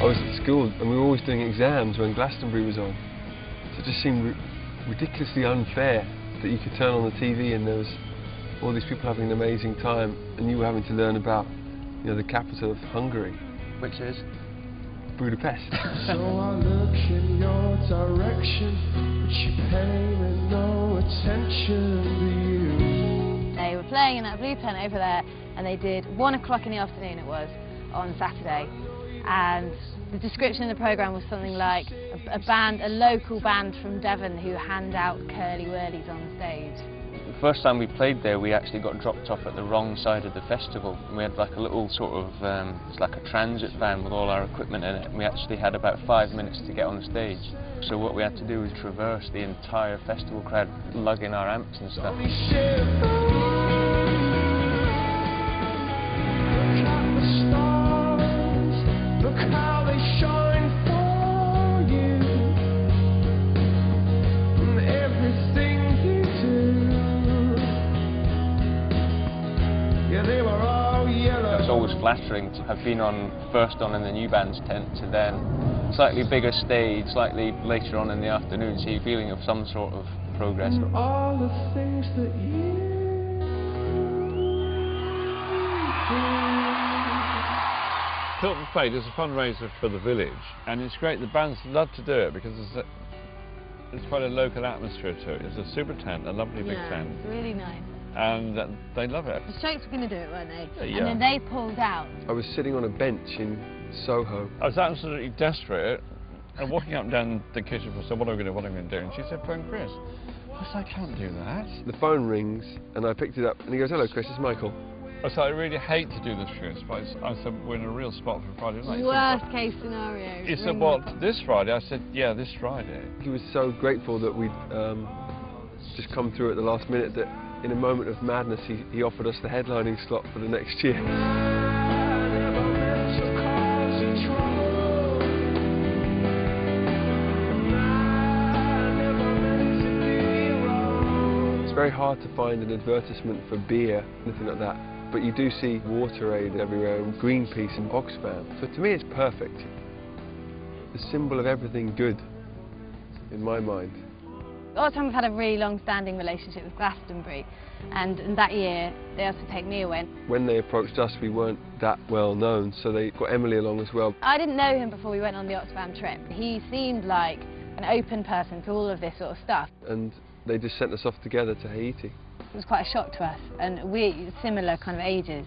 I was at school and we were always doing exams when Glastonbury was on. So it just seemed ridiculously unfair that you could turn on the TV and there was all these people having an amazing time and you were having to learn about, you know, the capital of Hungary. Which is? Budapest. So I look in your direction, but you pay me no attention to you. They were playing in that blue tent over there, and they did 1 o'clock in the afternoon it was, on Saturday. And the description of the programme was something like a local band from Devon who hand out curly-whirlies on stage. The first time we played there, we actually got dropped off at the wrong side of the festival. We had like a little sort of, it's like a transit van with all our equipment in it, and we actually had about 5 minutes to get on stage. So what we had to do was traverse the entire festival crowd, lugging our amps and stuff. It's always flattering to have been first on in the new band's tent to then slightly bigger stage, slightly later on in the afternoon, so you're feeling of some sort of progress. All the things that you Tilton Fete is a fundraiser for the village, and it's great. The bands love to do it because it's quite a local atmosphere to it. It's a super tent, a lovely big tent. It's really nice. And they love it. The Strokes were going to do it, weren't they? Yeah. And then they pulled out. I was sitting on a bench in Soho. I was absolutely desperate and walking up and down the kitchen for, so what am I going to do? And she said, phone Chris. I said, I can't do that. The phone rings and I picked it up and he goes, hello Chris, it's Michael. I said, I really hate to do this, Chris, but I said, we're in a real spot for Friday night. Worst case scenario. He said, what, this Friday? I said, yeah, this Friday. He was so grateful that we'd just come through at the last minute that in a moment of madness he offered us the headlining slot for the next year. It's very hard to find an advertisement for beer, anything like that, but you do see WaterAid everywhere and Greenpeace and Oxfam. So to me it's perfect. The symbol of everything good, in my mind. All the time we've had a really long-standing relationship with Glastonbury, and that year they asked to take me away. When they approached us, we weren't that well known, so they got Emily along as well. I didn't know him before we went on the Oxfam trip. He seemed like an open person to all of this sort of stuff. And they just sent us off together to Haiti. It was quite a shock to us, and we similar kind of ages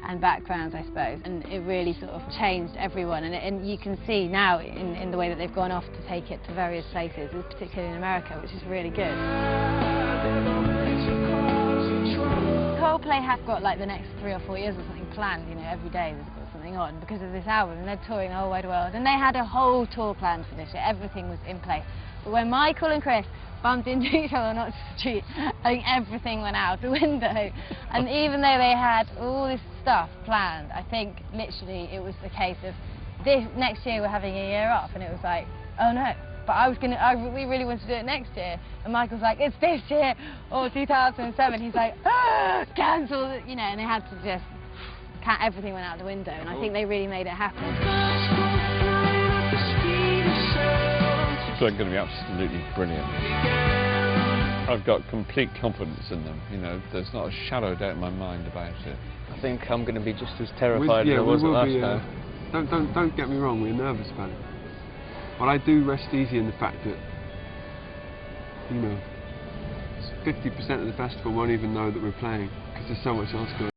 and backgrounds, I suppose, and it really sort of changed everyone, and you can see now in the way that they've gone off to take it to various places, particularly in America, which is really good. Coldplay have got like the next 3 or 4 years or something planned, you know, every day they've got something on because of this album, and they're touring the whole wide world, and they had a whole tour planned for this year, everything was in place. But when Michael and Chris bumped into each other on Oxford Street, I think everything went out the window. And even though they had all this stuff planned, I think literally it was the case of this next year we're having a year off, and it was like, oh no. But we really want to do it next year. And Michael's like, it's this year, or 2007. He's like, cancel it, you know, and they had to just, everything went out the window, and I think they really made it happen. They're going to be absolutely brilliant. I've got complete confidence in them, you know, there's not a shadow of doubt in my mind about it. I think I'm going to be just as terrified as I was last time. Don't get me wrong, we're nervous about it. But I do rest easy in the fact that, you know, 50% of the festival won't even know that we're playing, because there's so much else going on.